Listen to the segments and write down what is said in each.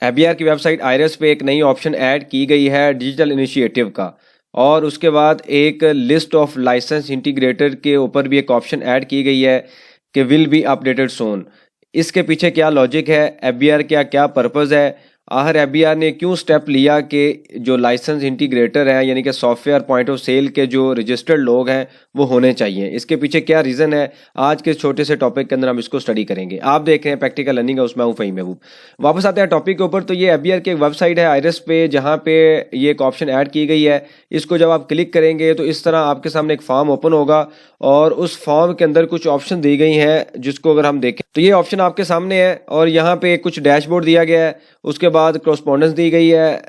एबीआर की website iris पे एक नई ऑप्शन ऐड की गई है डिजिटल इनिशिएटिव का, और उसके बाद एक लिस्ट ऑफ लाइसेंस इंटीग्रेटर के ऊपर भी एक ऑप्शन ऐड की गई है कि विल बी अपडेटेड सोन। इसके पीछे क्या लॉजिक है, एबीआर का क्या पर्पज़ है, आखिर एबीआर ने क्यों स्टेप लिया कि जो लाइसेंस इंटीग्रेटर हैं यानी कि सॉफ्टवेयर पॉइंट ऑफ सेल के जो रजिस्टर्ड लोग हैं वो होने चाहिए, इसके पीछे क्या रीज़न है, आज के छोटे से टॉपिक के अंदर हम इसको स्टडी करेंगे। आप देख रहे हैं प्रैक्टिकल लर्निंग हाउस, मैं हूं फ़हीम महबूब। वापस आते हैं टॉपिक के ऊपर। तो ये एबीआर की एक वेबसाइट है आइरस पे, जहाँ पे ये एक ऑप्शन ऐड की गई है। इसको जब आप क्लिक करेंगे तो इस तरह आपके सामने एक फॉर्म ओपन होगा और उस फॉर्म के अंदर कुछ ऑप्शन दी गई हैं, जिसको अगर हम देखें तो ये ऑप्शन आपके सामने है और यहाँ पे कुछ डैशबोर्ड दिया गया है। उसके बाद कॉरस्पॉन्डेंस दी गई है,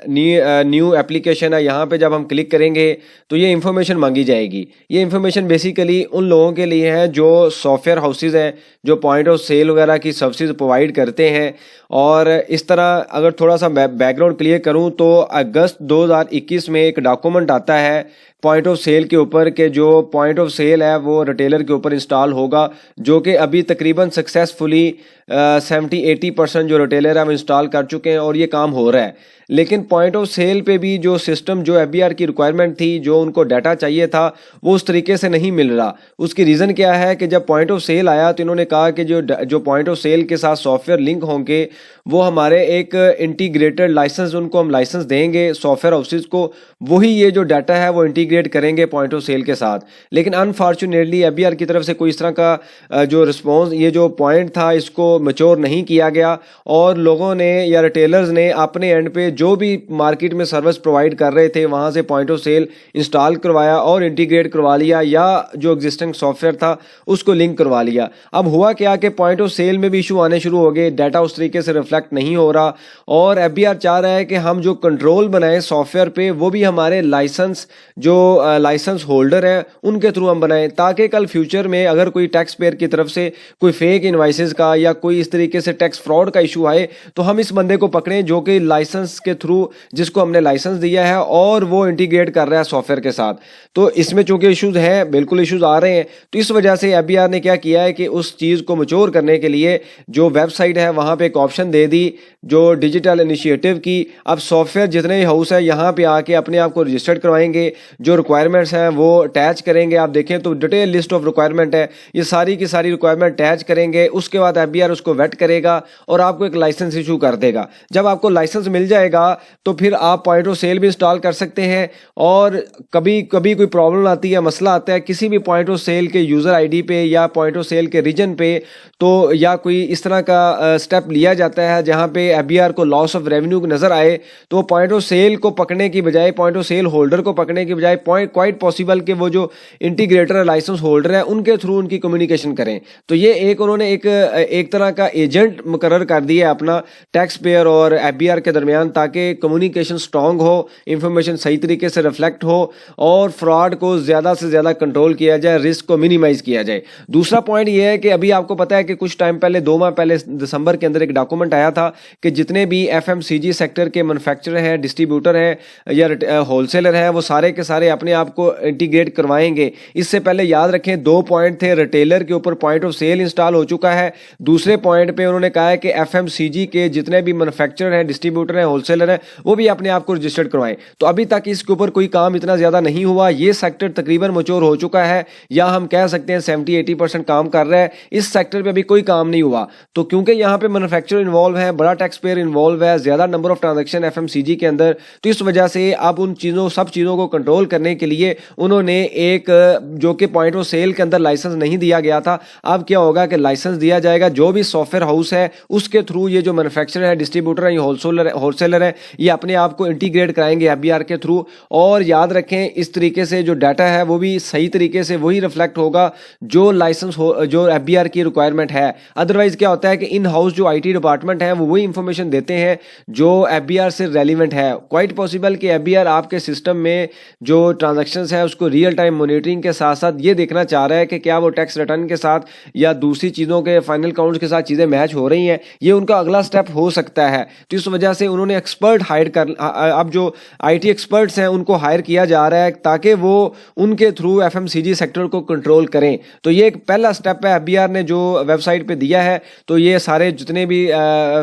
न्यू एप्लीकेशन है। यहाँ पे जब हम क्लिक करेंगे तो ये इन्फॉर्मेशन मांगी जाएगी। ये इन्फॉर्मेशन बेसिकली उन लोगों के लिए है जो सॉफ्टवेयर हाउसेज हैं, जो पॉइंट ऑफ सेल वगैरह की सर्विसेज प्रोवाइड करते हैं। और इस तरह अगर थोड़ा सा बैकग्राउंड क्लियर करूं तो अगस्त 2021 में एक डॉक्यूमेंट आता है पॉइंट ऑफ सेल के ऊपर के जो पॉइंट ऑफ सेल है वो रिटेलर के ऊपर इंस्टॉल होगा, जो कि अभी तकरीबन सक्सेसफुली 70-80% जो रिटेलर है हम इंस्टॉल कर चुके हैं और ये काम हो रहा है। लेकिन पॉइंट ऑफ सेल पे भी जो सिस्टम, जो एबीआर की रिक्वायरमेंट थी, जो उनको डाटा चाहिए था, वो उस तरीके से नहीं मिल रहा। उसकी रीज़न क्या है कि जब पॉइंट ऑफ सेल आया तो इन्होंने कहा कि जो पॉइंट ऑफ सेल के साथ सॉफ्टवेयर लिंक होंगे वो हमारे एक इंटीग्रेटेड लाइसेंस, उनको हम लाइसेंस देंगे सॉफ्टवेयर हाउसेज को, वही ये जो डाटा है वो इंटीग्रेट करेंगे पॉइंट ऑफ सेल के साथ। लेकिन अनफॉर्चुनेटली एबीआर की तरफ से कोई इस तरह का जो रिस्पॉन्स, ये जो पॉइंट था इसको मैच्योर नहीं किया गया और लोगों ने या रिटेलर्स ने अपने एंड पे जो भी मार्केट में सर्विस प्रोवाइड कर रहे थे वहाँ से पॉइंट ऑफ सेल इंस्टॉल करवाया और इंटीग्रेट करवा लिया, या जो एग्जिस्टिंग सॉफ्टवेयर था उसको लिंक करवा लिया। अब हुआ क्या कि पॉइंट ऑफ सेल में भी इशू आने शुरू हो गए, डाटा उस तरीके से रिफ्लेक्ट नहीं हो रहा और एबीआर चाह रहा है कि हम जो कंट्रोल बनाएं सॉफ्टवेयर पे वो भी हमारे लाइसेंस, जो लाइसेंस होल्डर हैं उनके थ्रू हम बनाएं, ताकि कल फ्यूचर में अगर कोई टैक्स पेयर की तरफ से कोई फेक इनवाइसेस का या कोई इस तरीके से टैक्स फ्रॉड का इशू आए तो हम इस बंदे को पकड़ें जो कि लाइसेंस के थ्रू, जिसको हमने लाइसेंस दिया है और वो इंटीग्रेट कर रहा है सॉफ्टवेयर के साथ। तो इसमें चूंकि इश्यूज हैं, बिल्कुल इश्यूज आ रहे हैं, तो इस वजह से एबीआर ने क्या किया है कि उस चीज़ को मैच्योर करने के लिए जो वेबसाइट है वहाँ पे एक ऑप्शन दे दी जो डिजिटल इनिशिएटिव की। अब सॉफ्टवेयर जितने भी हाउस है यहाँ पे आके अपने आप को रजिस्टर्ड करवाएंगे, जो रिक्वायरमेंट्स हैं वो अटैच करेंगे। आप देखें तो डिटेल लिस्ट ऑफ रिक्वायरमेंट है, ये सारी की सारी रिक्वायरमेंट अटैच करेंगे। उसके बाद एबीआर उसको वेट करेगा और आपको एक लाइसेंस इशू कर देगा। जब आपको लाइसेंस मिल जाएगा तो फिर आप पॉइंट ऑफ सेल भी इंस्टॉल कर सकते हैं। और कभी कभी कोई प्रॉब्लम आती है, मसला आता है किसी भी पॉइंट ऑफ सेल के यूज़र आईडी पे या पॉइंट ऑफ सेल के रीजन पे, तो या कोई इस तरह का स्टेप लिया जाता है जहां पे एबीआर को लॉस ऑफ रेवेन्यू नज़र आए, तो पॉइंट ऑफ सेल को पकड़ने की बजाय, पॉइंट ऑफ सेल होल्डर को पकड़ने की बजाय क्वाइट पॉसिबल कि वो जो इंटीग्रेटर लाइसेंस होल्डर है उनके थ्रू उनकी कम्युनिकेशन करें। तो ये एक उन्होंने एक तरह का एजेंट मुकर्रर कर दिया है अपना टैक्स पेयर और एबीआर के दरमियान, ताकि कम्युनिकेशन स्ट्रांग हो, इंफॉर्मेशन सही तरीके से रिफ्लेक्ट हो और फ्रॉड को ज़्यादा से ज़्यादा कंट्रोल किया जाए, रिस्क को मिनिमाइज किया जाए। दूसरा पॉइंट ये है कि अभी आपको पता है कि कुछ टाइम पहले, 2 माह पहले दिसंबर के अंदर एक डॉक्यूमेंट आया था कि जितने भी एफएमसीजी सेक्टर के मैन्युफैक्चरर हैं, डिस्ट्रीब्यूटर हैं या होलसेलर हैं, वो सारे के सारे अपने आप को इंटीग्रेट करवाएंगे। इससे पहले याद रखें 2 पॉइंट थे, रिटेलर के ऊपर पॉइंट ऑफ सेल इंस्टॉल हो चुका है। दूसरे पॉइंट पे उन्होंने कहा है कि एफएमसीजी के जितने भी मैन्युफैक्चरर हैं, डिस्ट्रीब्यूटर हैं, होलसेलर हैं, वो भी अपने आप को रजिस्टर्ड करवाएं। तो अभी तक इसके ऊपर कोई काम इतना ज़्यादा नहीं हुआ। ये सेक्टर तकरीबन मैच्योर हो चुका है, या हम कह सकते हैं 70-80% काम कर रहा है। इस सेक्टर पे अभी कोई काम नहीं हुआ। तो क्योंकि यहाँ पे मैन्युफैक्चरर इन्वॉल्व है, बड़ा टैक्स पेयर इन्वॉल्व है, ज़्यादा नंबर ऑफ ट्रांजैक्शन एफएमसीजी के अंदर, तो इस वजह से अब उन सब चीज़ों को कंट्रोल करने के लिए उन्होंने एक, जो कि पॉइंट ऑफ सेल के अंदर लाइसेंस नहीं दिया गया था, अब क्या होगा कि लाइसेंस दिया जाएगा। जो भी सॉफ्टवेयर हाउस है उसके थ्रू ये जो मैन्युफैक्चरर है, डिस्ट्रीब्यूटर है, होलसेलर है, ये अपने आप को इंटीग्रेट कराएंगे एबीआर के थ्रू। और याद रखें इस तरीके से जो डाटा है वो भी सही तरीके से वही रिफ्लेक्ट होगा जो लाइसेंस हो, जो एबीआर की रिक्वायरमेंट है। अदरवाइज क्या होता है कि इन हाउस जो आईटी डिपार्टमेंट है वो वही इंफॉर्मेशन देते हैं जो एबीआर से रेलिवेंट है। क्वाइट पॉसिबल कि एबीआर आपके सिस्टम में जो ट्रांजैक्शंस है उसको रियल टाइम मॉनिटरिंग के साथ साथ ये देखना चाह रहा है कि क्या वो टैक्स रिटर्न के साथ या दूसरी चीज़ों के फाइनल काउंट्स के साथ चीज़ें मैच हो रही हैं। ये उनका अगला स्टेप हो सकता है। तो इस वजह से उन्होंने एक्सपर्ट हायर कर, अब जो आईटी एक्सपर्ट्स हैं उनको हायर किया जा रहा है ताकि वो उनके थ्रू एफएमसीजी सेक्टर को कंट्रोल करें। तो ये एक पहला स्टेप है एबीआर ने जो वेबसाइट पे दिया है। तो ये सारे जितने भी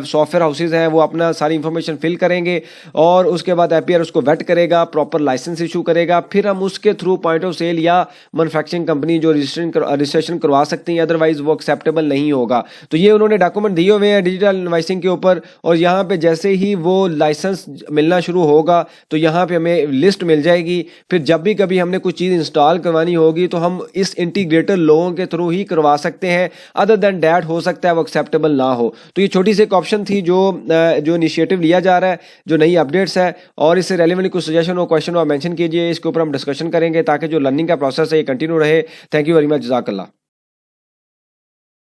सॉफ्टवेयर हाउसेज हैं वो अपना सारी इंफॉर्मेशन फिल करेंगे और उसके बाद एपीआर उसको वेट करेगा, प्रॉपर लाइसेंस इशू करेगा, फिर हम उसके थ्रू पॉइंट ऑफ सेल या मैन्युफैक्चरिंग कंपनी जो रजिस्ट्रेशन करवा सकते हैं, अदरवाइज वो एक्सेप्टेबल नहीं होगा। तो ये उन्होंने डॉक्यूमेंट दिए हुए हैं डिजिटल इनवॉइसिंग के ऊपर, और यहाँ पे जैसे ही वो लाइसेंस मिलना शुरू होगा तो यहाँ पे हमें लिस्ट मिल जाएगी। फिर जब भी कभी हमने कुछ चीज़ इंस्टॉल करवानी होगी तो हम इस इंटीग्रेटर लोगों के थ्रू ही करवा सकते हैं, अदर देन डैट हो सकता है वो एक्सेप्टेबल ना हो। तो ये छोटी सी एक ऑप्शन थी जो इनिशिएटिव लिया जा रहा है, जो नई अपडेट्स है, और इससे रेलिवेंट कुछ सजेशन हो, क्वेश्चन हो, मेंशन कीजिए, इसके ऊपर हम डिस्कशन करेंगे ताकि जो लर्निंग का प्रोसेस है ये कंटिन्यू रहे। थैंक यू वेरी मच, जज़ाकल्लाह।